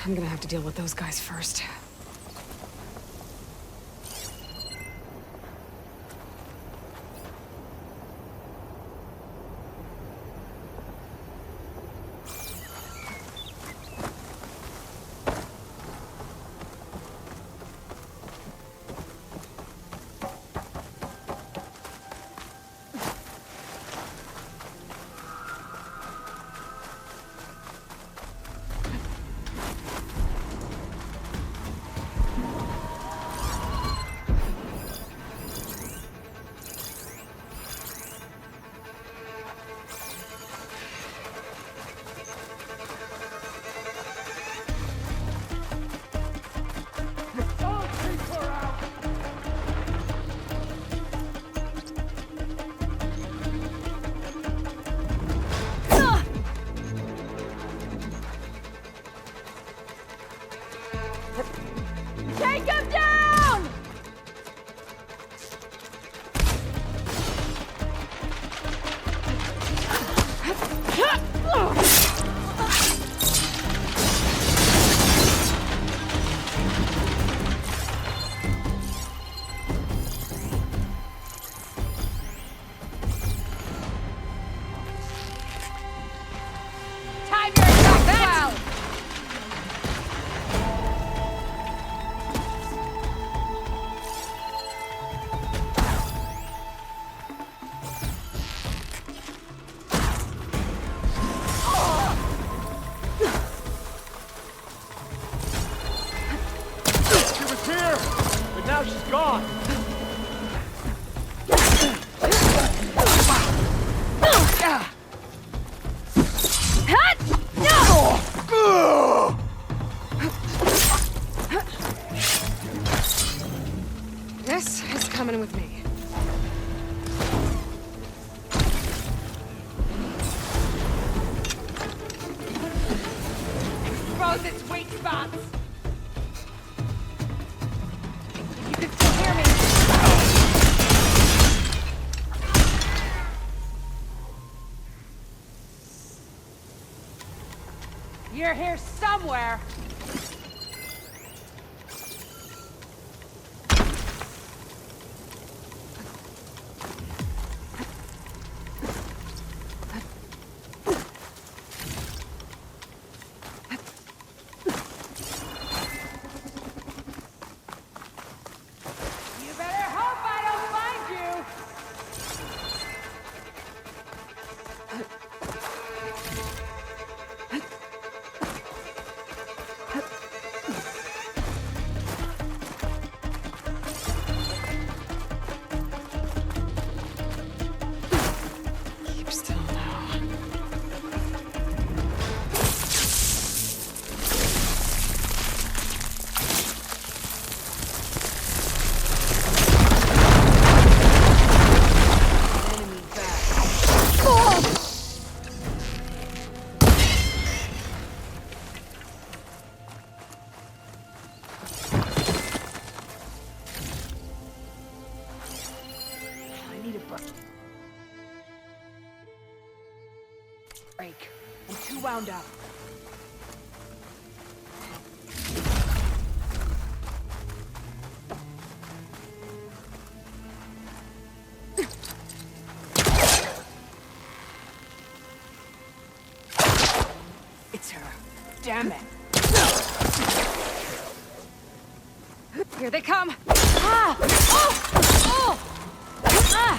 I'm gonna have to deal with those guys first. Take him down! Time your attack now! She was here, but now she's gone. This is coming with me. Expose its weak spots! You can still hear me! You're here somewhere! You better hope I don't find you! Keep still now. Enemy back. I need a break. I'm too wound up. It's her. Damn it. Here they come. Ah! Oh! Oh! Ah!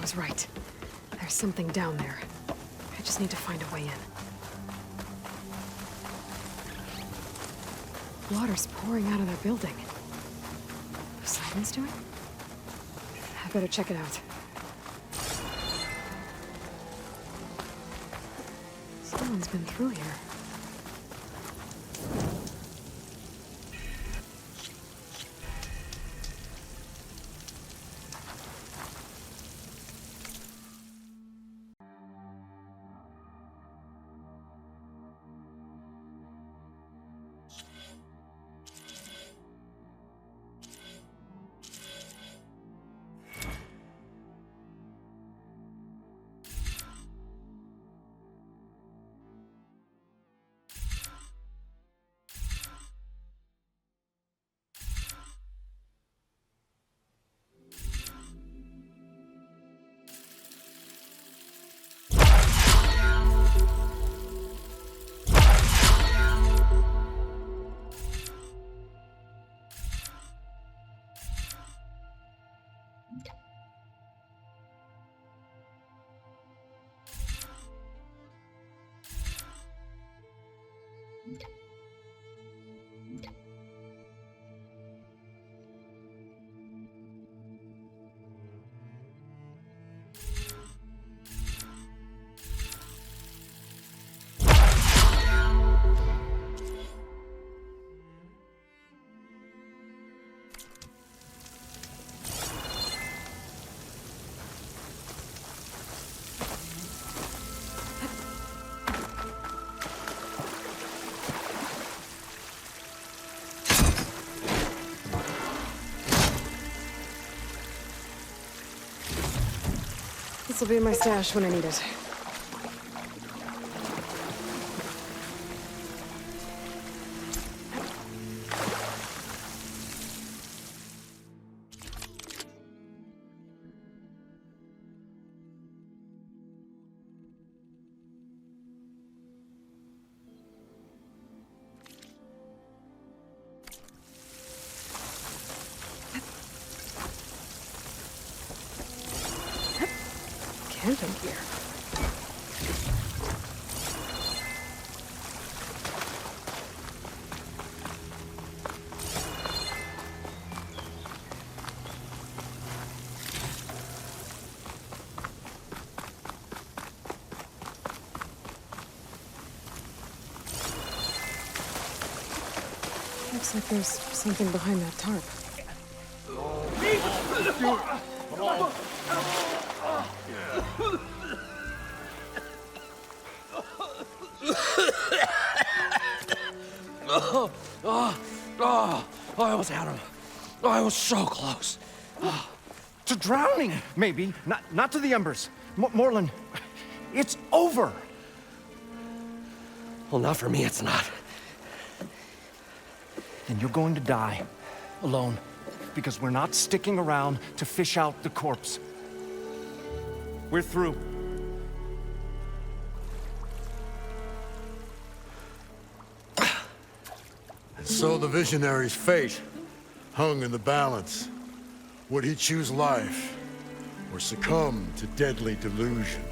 was right. There's something down there. I just need to find a way in. Water's pouring out of their building. What's Simon's doing? I better check it out. Someone's been through here. This will be in my stash when I need it. Camping gear. Looks like there's something behind that tarp. I almost had him. I was so close. To drowning, maybe. Not to the embers. Morlun, it's over. Well, not for me, it's not. Then you're going to die. Alone. Because we're not sticking around to fish out the corpse. We're through. So the visionary's fate hung in the balance. Would he choose life or succumb to deadly delusion?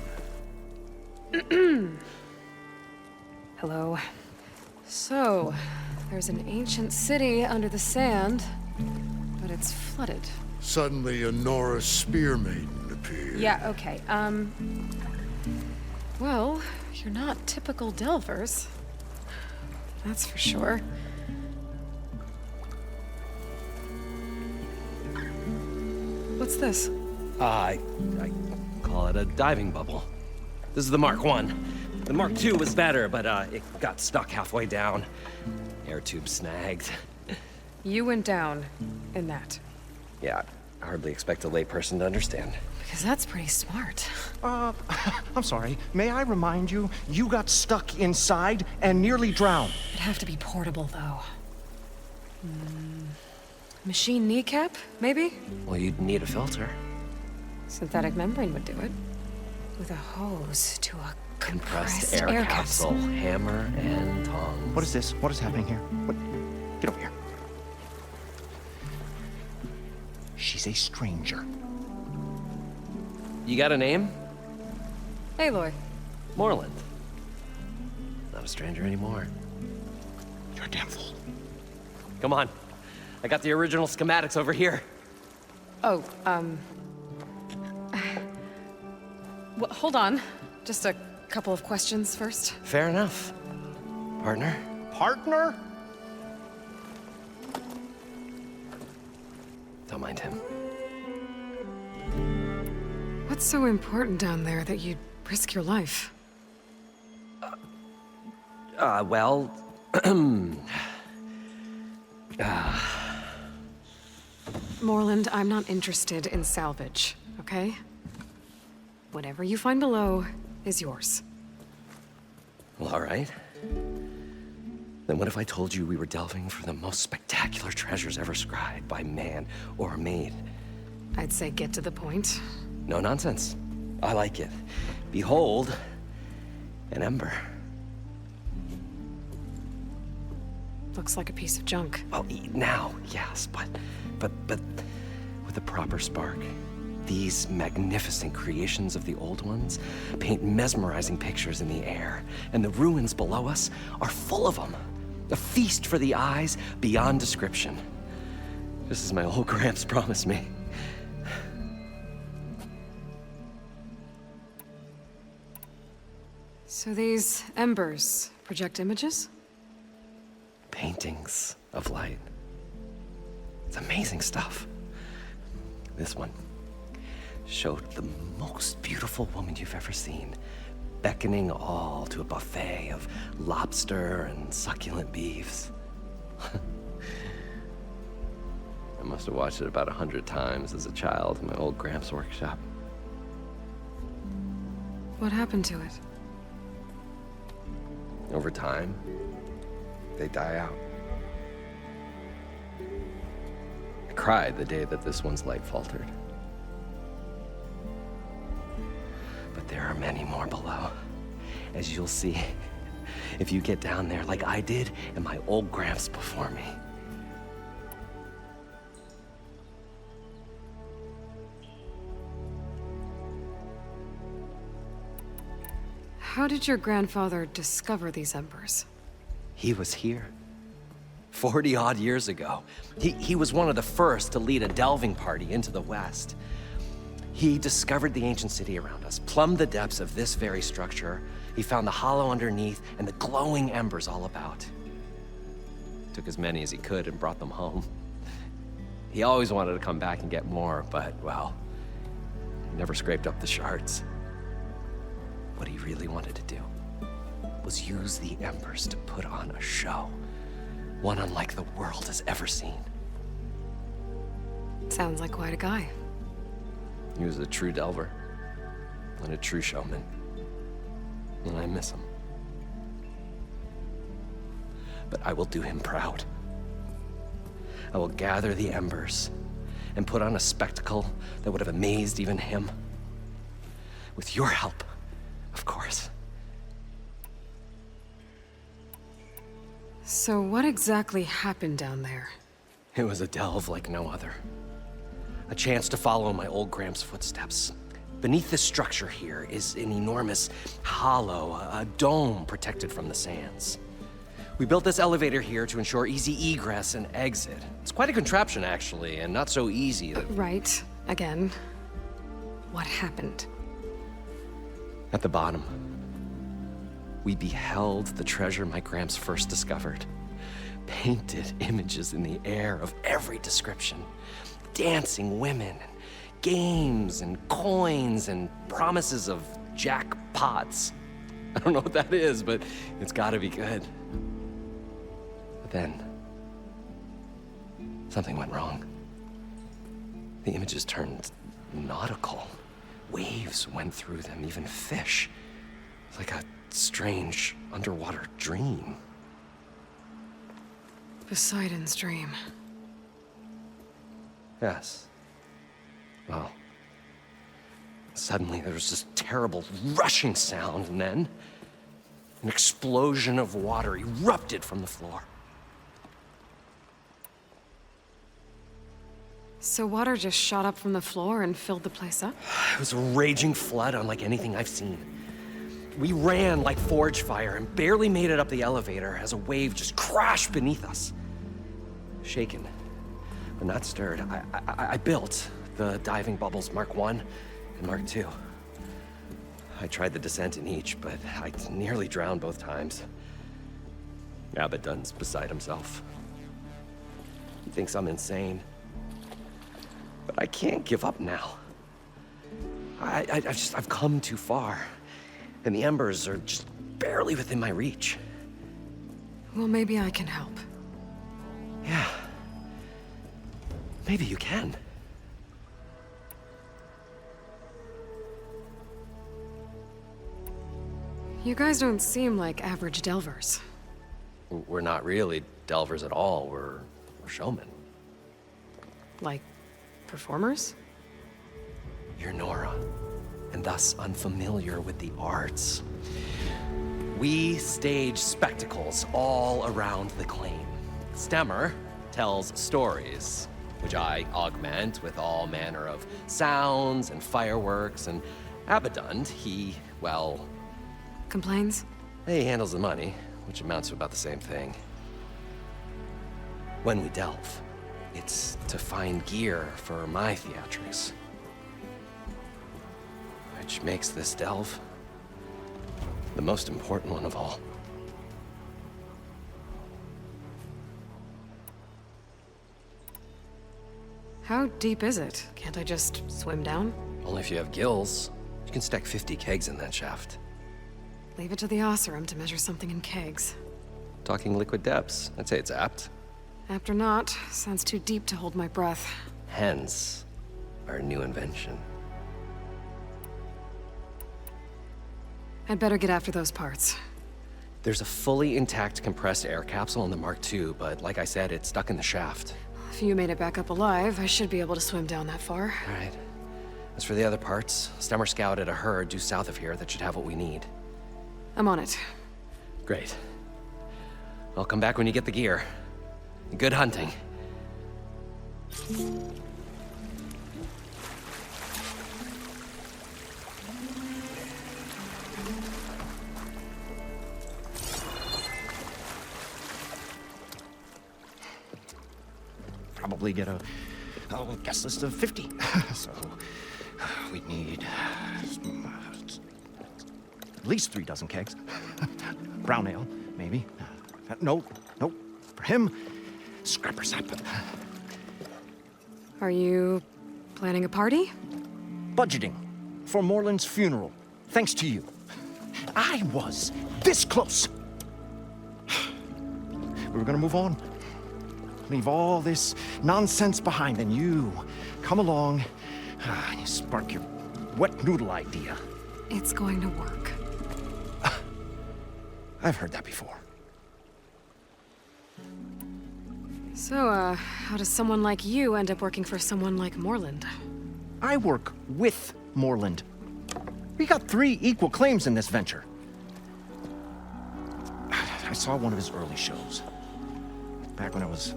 Hello. So, there's an ancient city under the sand, but it's flooded. Suddenly, a Nora spear maiden appeared. Yeah, okay. Well, you're not typical Delvers. That's for sure. What's this? I call it a diving bubble. This is the Mark 1. The Mark 2 was better, but it got stuck halfway down. Air tube snagged. You went down in that. Yeah, I hardly expect a layperson to understand. Because that's pretty smart. I'm sorry. May I remind you, you got stuck inside and nearly drowned. It'd have to be portable, though. Machine kneecap, maybe? Well, you'd need a filter. Synthetic membrane would do it. With a hose to a compressed air capsule. Hammer and tongs. What is this? What is happening here? What? Get over here. She's a stranger. You got a name? Aloy. Moreland. Not a stranger anymore. You're a damn fool. Come on. I got the original schematics over here. Oh, well, hold on. Just a couple of questions first. Fair enough. Partner? Partner? Don't mind him. What's so important down there that you'd risk your life? Well... Moreland, I'm not interested in salvage, okay? Whatever you find below is yours. Well, all right. Then what if I told you we were delving for the most spectacular treasures ever scribed by man or maid? I'd say get to the point. No nonsense. I like it. Behold, an ember. Looks like a piece of junk. Well, now, yes, but with a proper spark. These magnificent creations of the old ones paint mesmerizing pictures in the air, and the ruins below us are full of them. A feast for the eyes beyond description. Just as my old Gramps promised me. So these embers project images? Paintings of light. It's amazing stuff. This one showed the most beautiful woman you've ever seen, beckoning all to a buffet of lobster and succulent beefs. I must have watched it about 100 times as a child in my old Gramps' workshop. What happened to it? Over time, they die out. I cried the day that this one's light faltered. But there are many more below, as you'll see if you get down there like I did and my old Gramps before me. How did your grandfather discover these embers? He was here. 40-odd years ago. He was one of the first to lead a delving party into the West. He discovered the ancient city around us, plumbed the depths of this very structure. He found the hollow underneath and the glowing embers all about. Took as many as he could and brought them home. He always wanted to come back and get more, but, well, he never scraped up the shards. What he really wanted to do was use the embers to put on a show, one unlike the world has ever seen. Sounds like quite a guy. He was a true delver and a true showman, and I miss him. But I will do him proud. I will gather the embers and put on a spectacle that would have amazed even him. With your help, of course. So what exactly happened down there? It was a delve like no other. A chance to follow my old Gramps' footsteps. Beneath this structure here is an enormous hollow, a dome protected from the sands. We built this elevator here to ensure easy egress and exit. It's quite a contraption, actually, and not so easy. Right. Again. What happened? At the bottom, we beheld the treasure my Gramps first discovered. Painted images in the air of every description. Dancing women, and games, and coins, and promises of jackpots. I don't know what that is, but it's gotta be good. But then, something went wrong. The images turned nautical. Waves went through them, even fish. It's like a strange underwater dream. Poseidon's dream. Yes. Well, suddenly there was this terrible rushing sound, and then an explosion of water erupted from the floor. So water just shot up from the floor and filled the place up? It was a raging flood unlike anything I've seen. We ran like forge fire and barely made it up the elevator as a wave just crashed beneath us. Shaken, but not stirred, I built the diving bubbles Mark I and Mark II. I tried the descent in each, but I nearly drowned both times. Abaddon's beside himself. He thinks I'm insane. But I can't give up now. I've come too far. And the embers are just barely within my reach. Well, maybe I can help. Yeah. Maybe you can. You guys don't seem like average delvers. We're not really delvers at all. We're showmen. Like, performers? You're Nora, and thus unfamiliar with the arts. We stage spectacles all around the claim. Stemmer tells stories, which I augment with all manner of sounds and fireworks, and Abaddon, he, well... Complains? He handles the money, which amounts to about the same thing. When we delve, it's to find gear for my theatrics. Which makes this delve the most important one of all. How deep is it? Can't I just swim down? Only if you have gills. You can stack 50 kegs in that shaft. Leave it to the Osseram to measure something in kegs. Talking liquid depths, I'd say it's apt. Apt or not, sounds too deep to hold my breath. Hence, our new invention. I'd better get after those parts. There's a fully intact compressed air capsule in the Mark II, but like I said, it's stuck in the shaft. If you made it back up alive, I should be able to swim down that far. All right. As for the other parts, Stemmer scouted a herd due south of here that should have what we need. I'm on it. Great. I'll come back when you get the gear. Good hunting. Probably get a guest list of 50. So we'd need at least 3 dozen kegs. Brown ale, maybe. No. For him, scrapper sap. Are you planning a party? Budgeting for Moreland's funeral, thanks to you. I was this close. We were gonna move on. Leave all this nonsense behind, and you come along and you spark your wet noodle idea. It's going to work. I've heard that before. So, how does someone like you end up working for someone like Moreland? I work with Moreland. We got 3 equal claims in this venture. I saw one of his early shows. Back when it was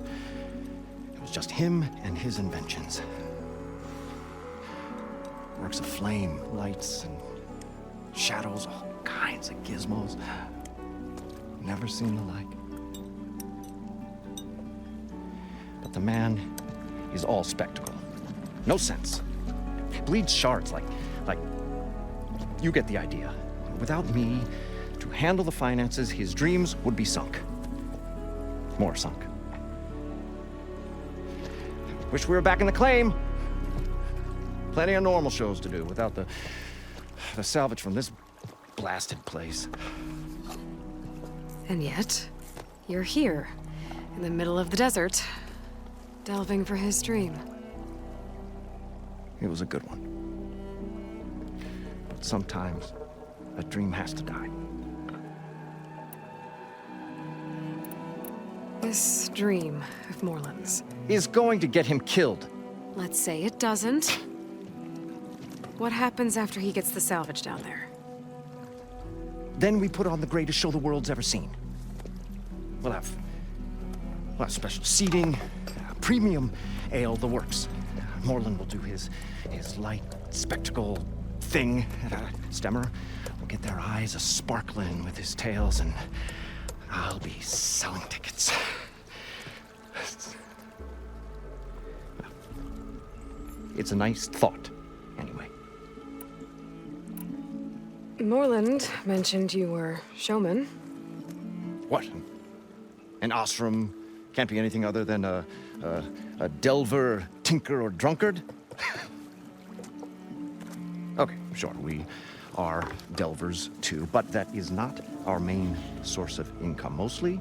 just him and his inventions. Works of flame, lights, and shadows, all kinds of gizmos. Never seen the like. But the man is all spectacle. No sense. Bleeds shards like you get the idea. Without me to handle the finances, his dreams would be sunk. More sunk. Wish we were back in the claim. Plenty of normal shows to do without the salvage from this blasted place. And yet, you're here, in the middle of the desert, delving for his dream. It was a good one. But sometimes, a dream has to die. This dream of Moreland's. Is going to get him killed. Let's say it doesn't. What happens after he gets the salvage down there? Then we put on the greatest show the world's ever seen. We'll have special seating, premium ale, the works. Moreland will do his light spectacle thing. Stemmer will get their eyes a-sparkling with his tales, and I'll be selling tickets. It's a nice thought, anyway. Moreland mentioned you were showman. What? An ashram can't be anything other than a delver, tinker, or drunkard? Okay, sure, we are delvers too, but that is not our main source of income. Mostly,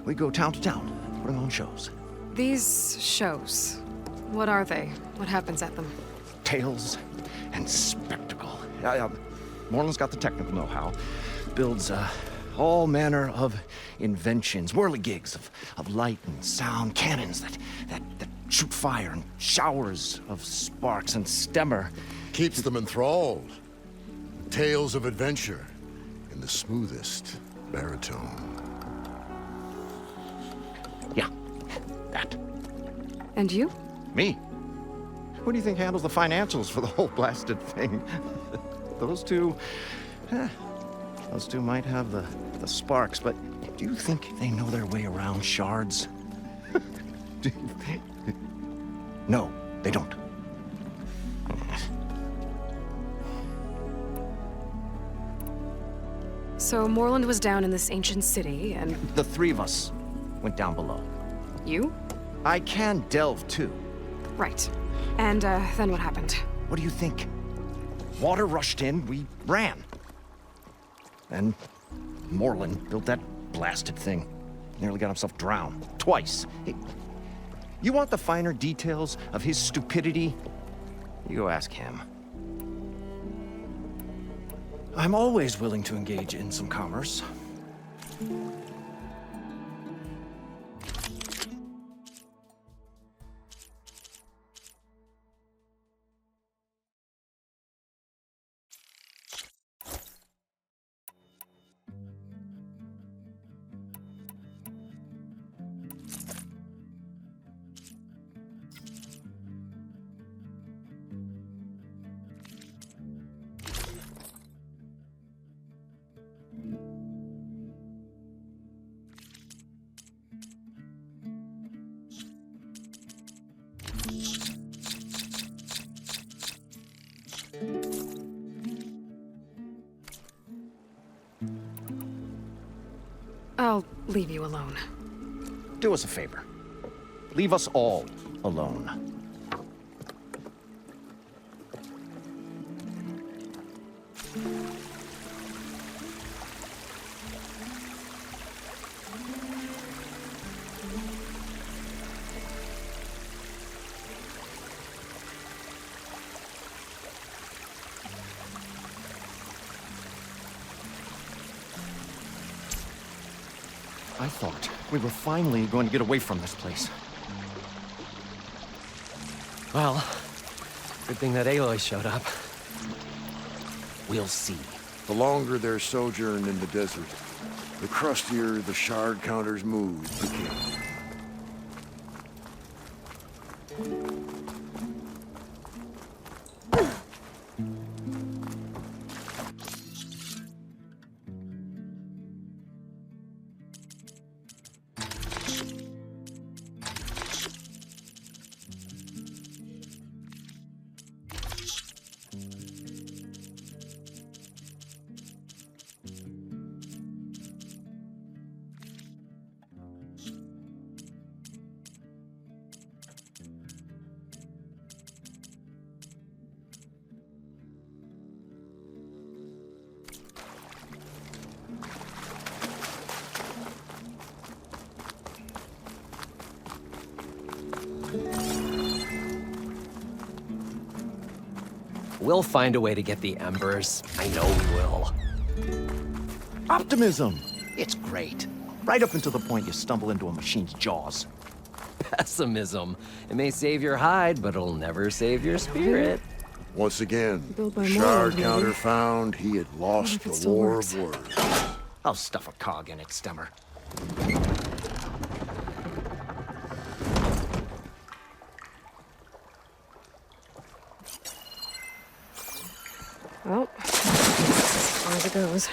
we go town to town, putting on shows. These shows, what are they? What happens at them? Tales and spectacle. Moreland's got the technical know-how. Builds all manner of inventions, whirligigs of light and sound, cannons that shoot fire, and showers of sparks, and Stemmer Keeps them enthralled. Tales of adventure in the smoothest baritone. Yeah, that. And you? Me? Who do you think handles the financials for the whole blasted thing? Those two might have the sparks, but do you think they know their way around shards? No, they don't. So Moreland was down in this ancient city, and The three of us went down below. you? I can delve too. Right. And then what happened? What do you think? Water rushed in, we ran. Then Moreland built that blasted thing. Nearly got himself drowned. Twice. You want the finer details of his stupidity? You go ask him. I'm always willing to engage in some commerce. I'll leave you alone. Do us a favor. Leave us all alone. I thought we were finally going to get away from this place. Well, good thing that Aloy showed up. We'll see. The longer their sojourn in the desert, the crustier the shard counter's mood became. We'll find a way to get the embers. I know we will. Optimism! It's great. Right up until the point you stumble into a machine's jaws. Pessimism. It may save your hide, but it'll never save your spirit. Once again, Built by shard Moreland, counter maybe. found he had lost if it the still war works. of words. I'll stuff a cog in it, Stemmer. Well, as far as it goes.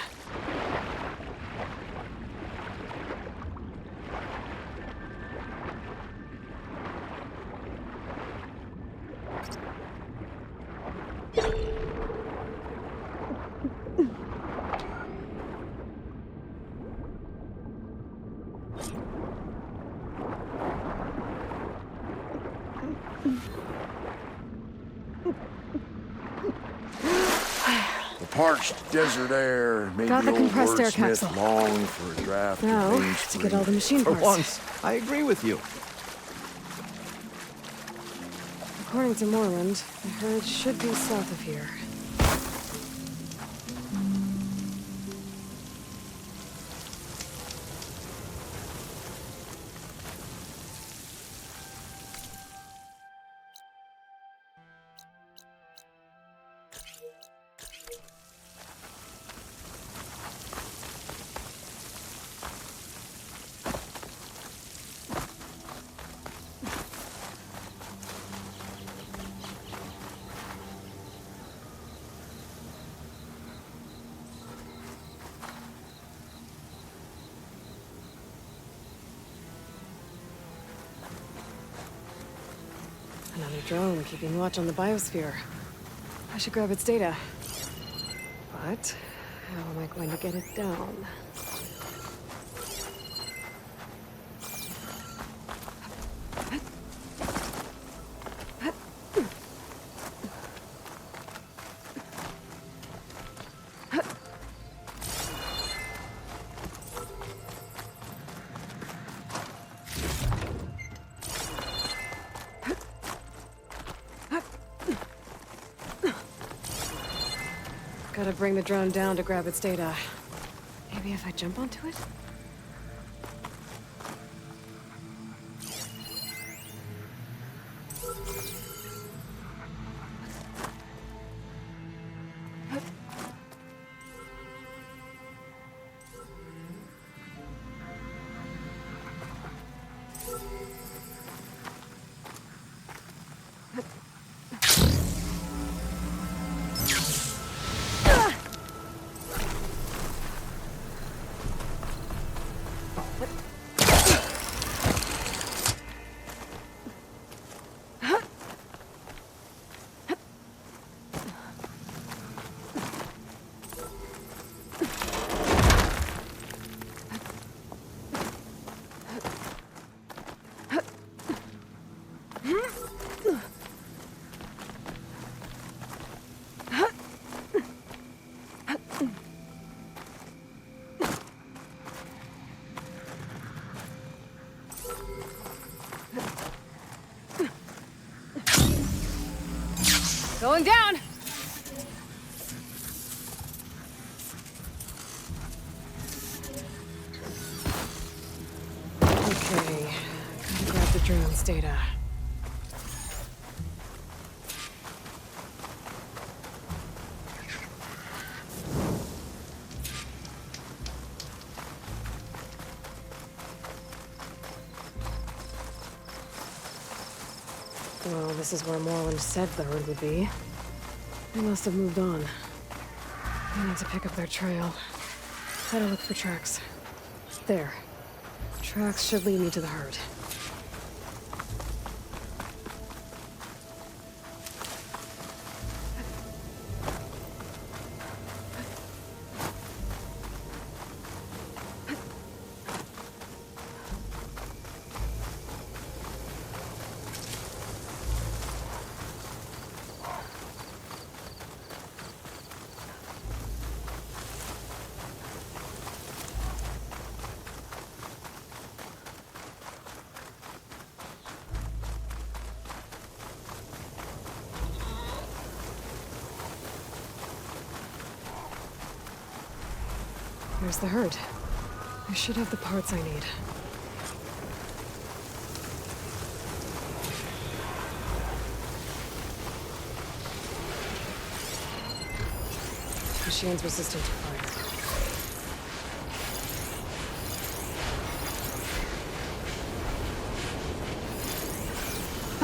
Parched desert air made Got the the old compressed air wordsmith capsule. long for a draft of Now, Main to get all the machine For parts. once, I agree with you. According to Moreland, the herd should be south of here. Another drone keeping watch on the biosphere. I should grab its data. But how am I going to get it down? Gotta bring the drone down to grab its data. Maybe if I jump onto it? Going down! Okay, gotta grab the drone's data. Well, this is where Moreland said the herd would be. They must have moved on. I need to pick up their trail. Gotta look for tracks. There. Tracks should lead me to the herd. There's the herd. I should have the parts I need. Machine's resistant to fire.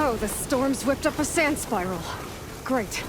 Oh, the storm's whipped up a sand spiral. Great.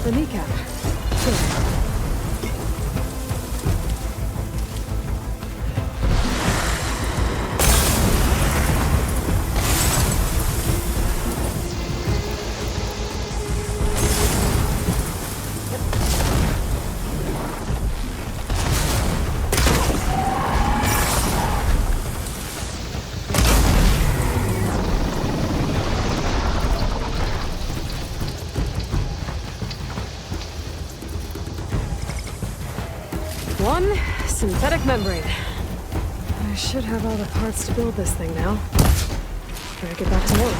The kneecap. Good. One synthetic membrane. I should have all the parts to build this thing now. Better get back to work.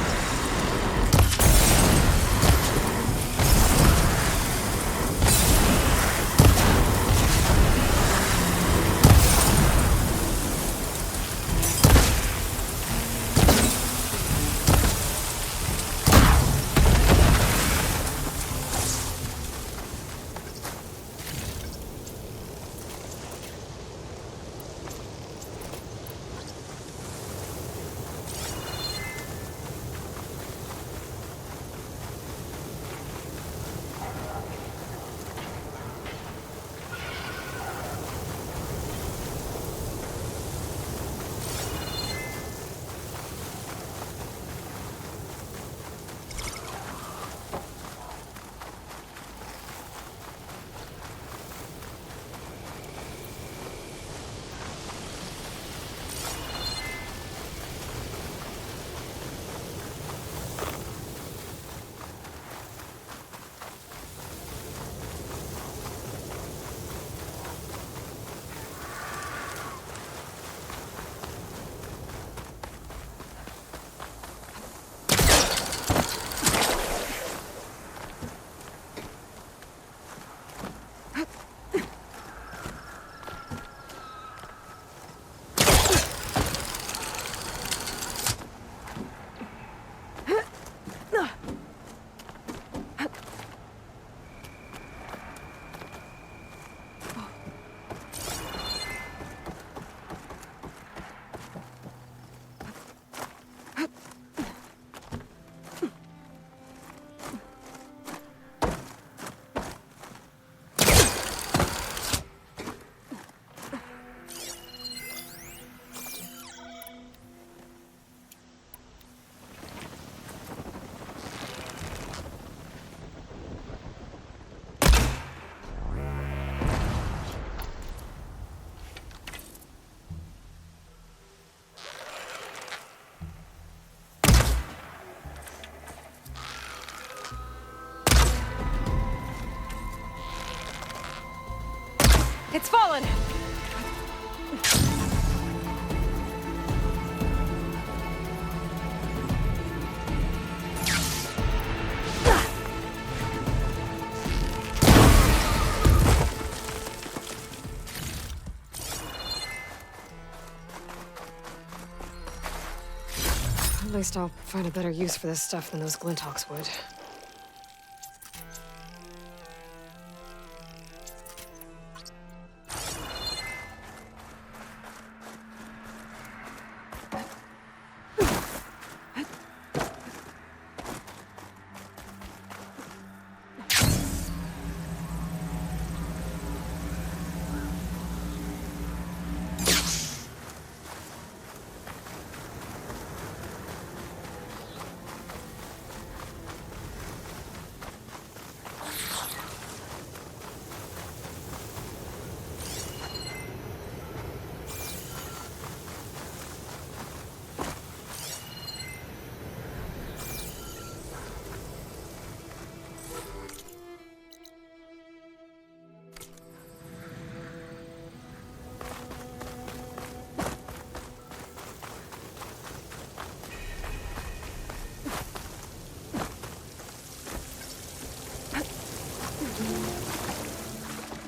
It's fallen! At least I'll find a better use for this stuff than those Glinthawks would.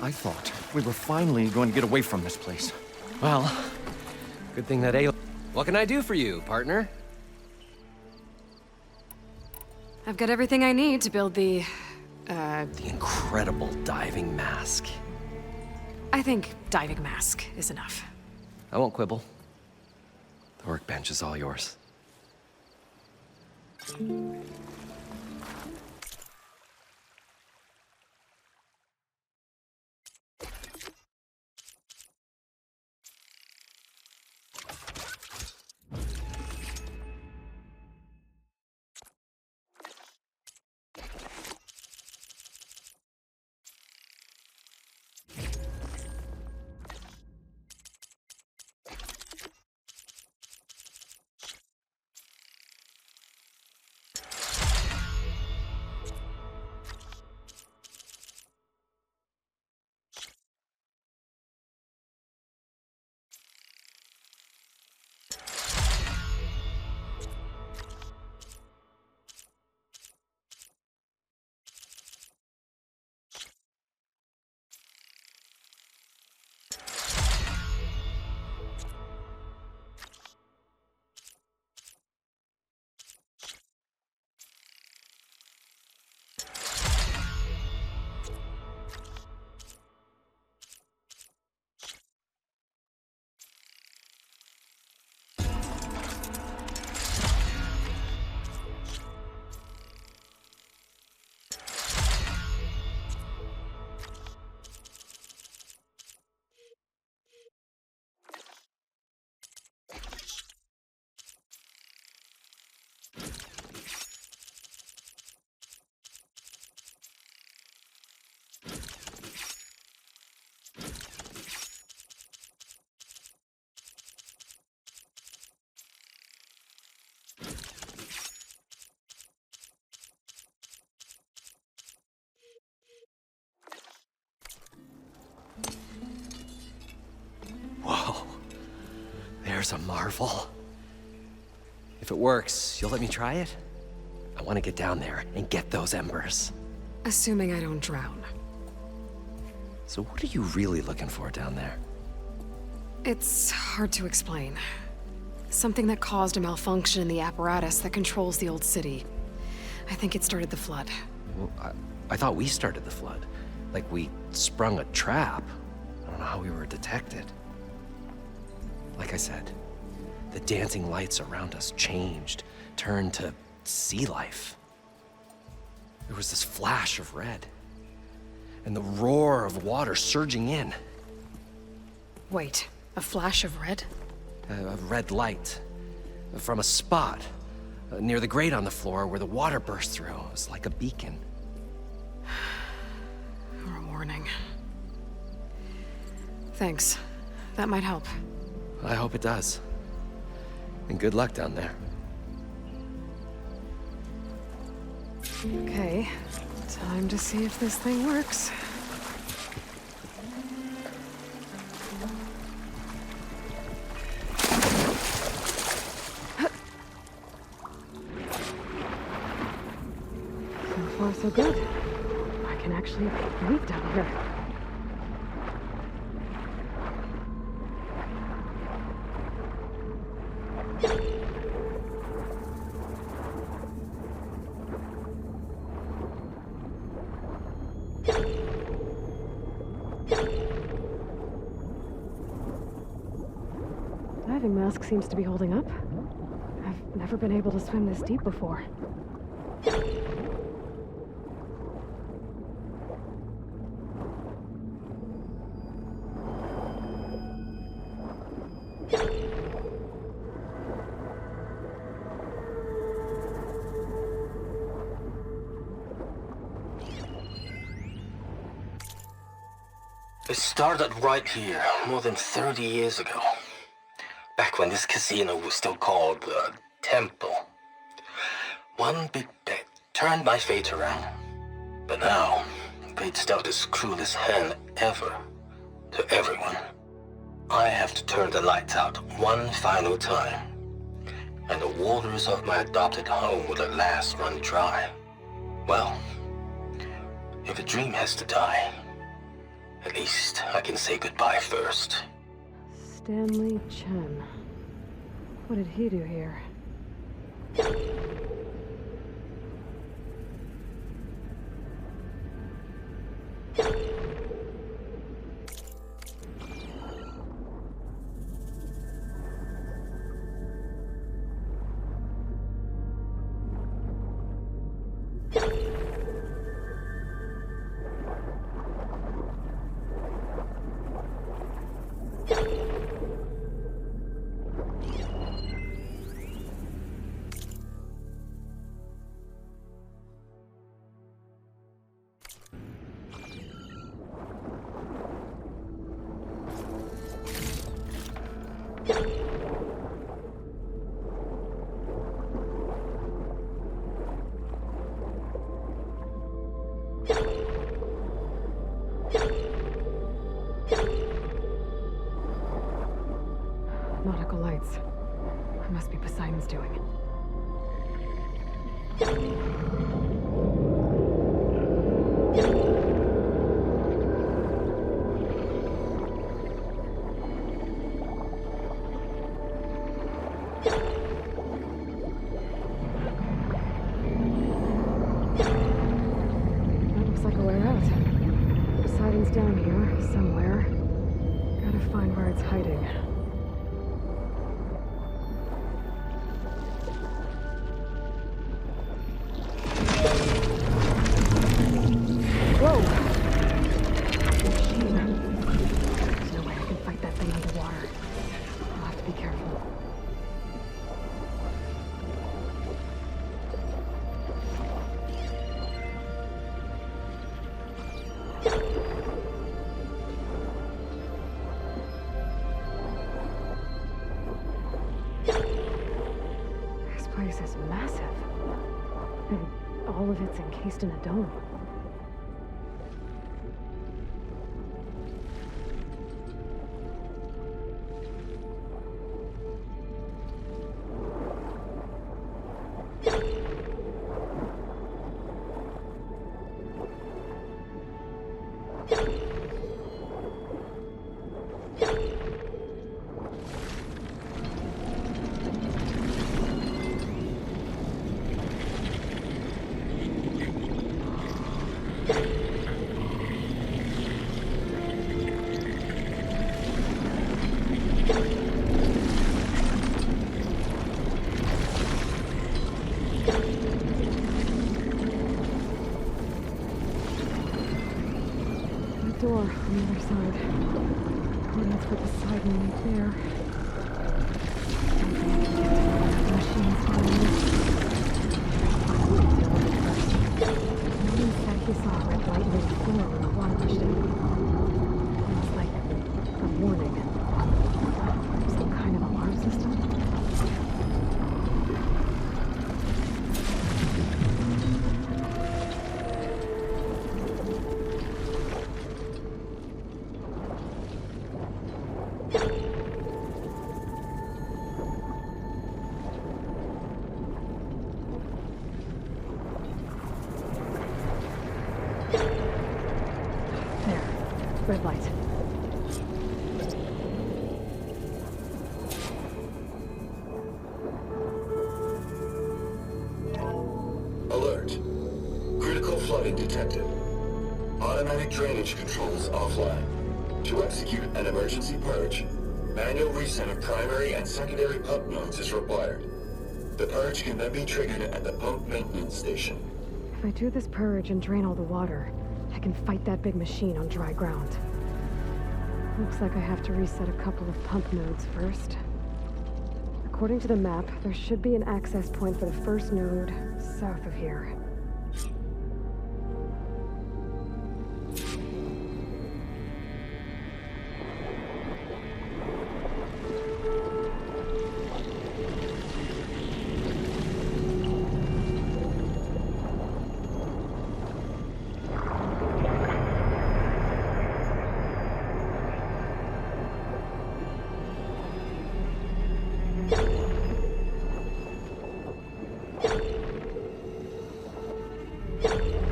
I thought we were finally going to get away from this place. Well, good thing that A. What can I do for you, partner? I've got everything I need to build the incredible diving mask. I think diving mask is enough. I won't quibble. The workbench is all yours. There's a marvel. If it works, you'll let me try it? I want to get down there and get those embers. Assuming I don't drown. So what are you really looking for down there? It's hard to explain. Something that caused a malfunction in the apparatus that controls the old city. I think it started the flood. Well, I thought we started the flood. Like we sprung a trap. I don't know how we were detected. Like I said, the dancing lights around us changed, turned to sea life. There was this flash of red, and the roar of water surging in. Wait, a flash of red? A red light from a spot near the grate on the floor where the water burst through. It was like a beacon. Or a warning. Thanks. That might help. I hope it does. And good luck down there. Okay, time to see if this thing works. So far, so good. I can actually breathe down here. Diving mask seems to be holding up. I've never been able to swim this deep before. It started right here, more than 30 years ago. Back when this casino was still called the Temple. One big bet turned my fate around. But now, fate's dealt this cruelest hand ever to everyone. I have to turn the lights out one final time. And the waters of my adopted home will at last run dry. Well, if a dream has to die, at least I can say goodbye first. Stanley Chen. What did he do here? Nautical lights. It must be Poseidon's doing. That looks like a way out. Poseidon's down here, somewhere. Gotta find where it's hiding. Whoa! Machine. There's no way I can fight that thing underwater. I'll have to be careful. This place is massive. And all of it's encased in a dome. The door on the other side. Coordinates for the side and right there. Something I can get to one of the machines behind me. He said he saw a red light near the floor when the water rushed in. It was like a warning. Some kind of alarm system. Red light. Alert. Critical flooding detected. Automatic drainage controls offline. To execute an emergency purge, manual reset of primary and secondary pump nodes is required. The purge can then be triggered at the pump maintenance station. If I do this purge and drain all the water, I can fight that big machine on dry ground. Looks like I have to reset a couple of pump nodes first. According to the map, there should be an access point for the first node south of here.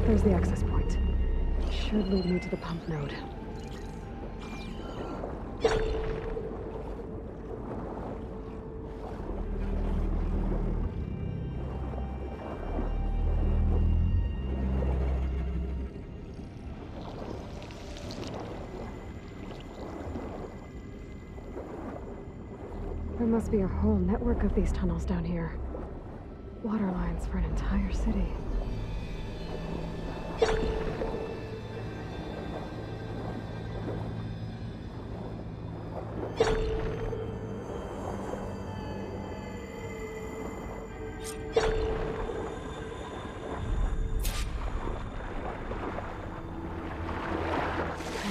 There's the access point. Should lead me to the pump node. There must be a whole network of these tunnels down here. Water lines for an entire city. I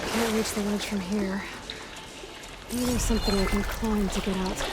can't reach the ledge from here. Maybe there's something I can climb to get out.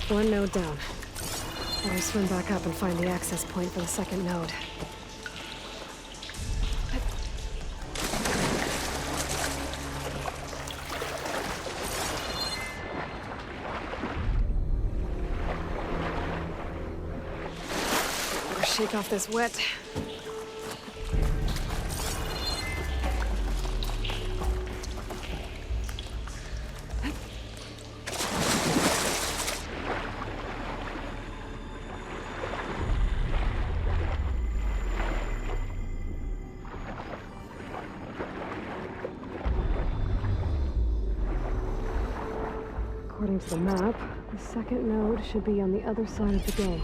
One node down. Better swim back up and find the access point for the second node. Better shake off this wet. According to the map, the second node should be on the other side of the dome.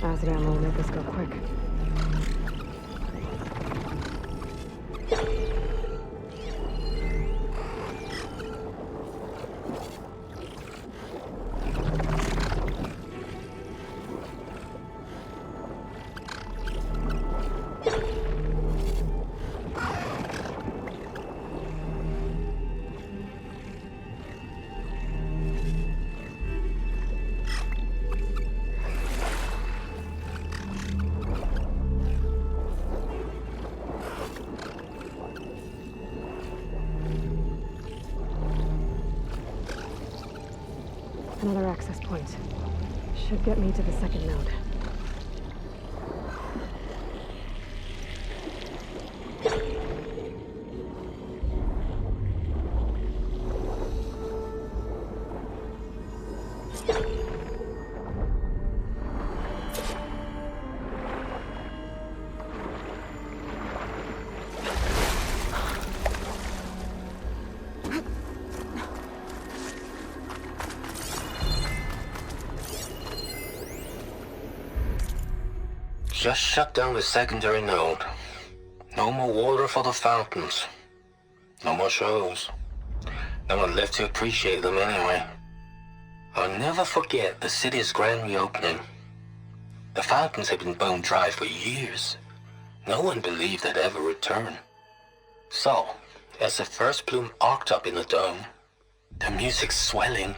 Acid ammo will make this go quick. Another access point. Should get me to the second node. Just shut down the secondary node. No more water for the fountains. No more shows. No one left to appreciate them anyway. I'll never forget the city's grand reopening. The fountains had been bone dry for years. No one believed they'd ever return. So, as the first plume arced up in the dome, the music swelling,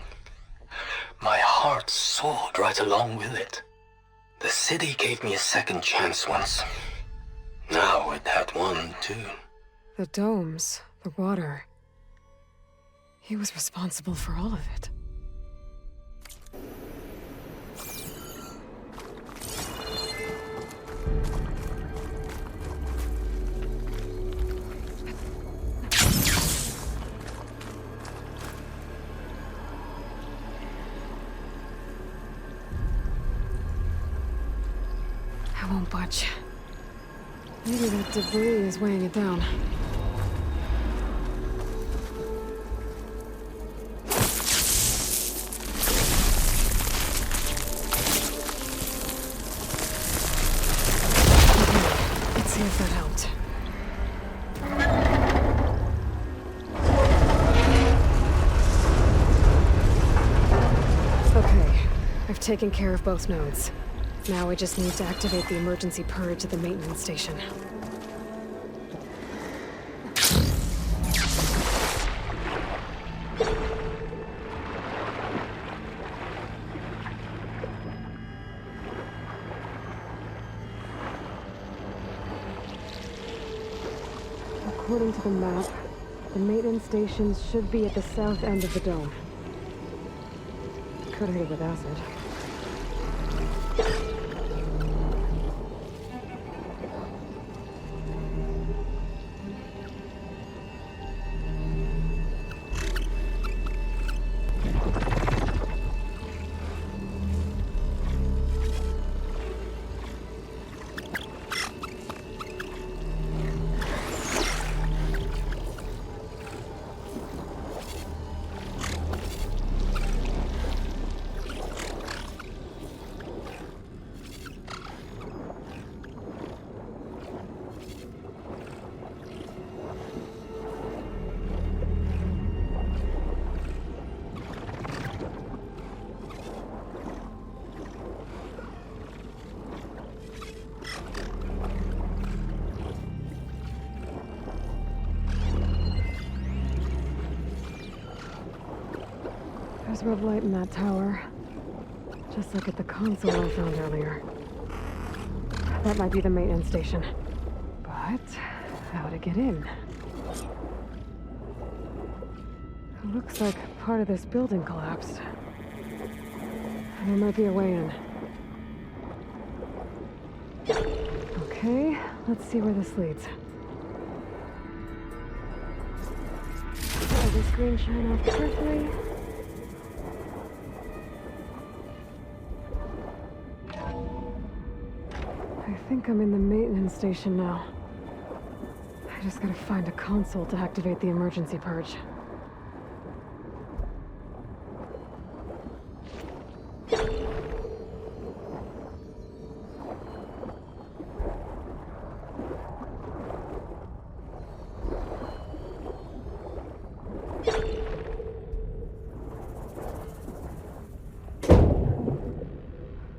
my heart soared right along with it. The city gave me a second chance once. Now it had one, too. The domes, the water. He was responsible for all of it. I won't budge. Maybe that debris is weighing it down. Let's see if that helped. Okay, I've taken care of both nodes. Now I just need to activate the emergency purge at the maintenance station. According to the map, the maintenance stations should be at the south end of the dome. Could hit it with acid. There's red light in that tower. Just like at the console I found earlier. That might be the maintenance station. But how to get in? It looks like part of this building collapsed. There might be a way in. Okay, let's see where this leads. Does the screen shine off carefully? I think I'm in the maintenance station now. I just gotta find a console to activate the emergency purge.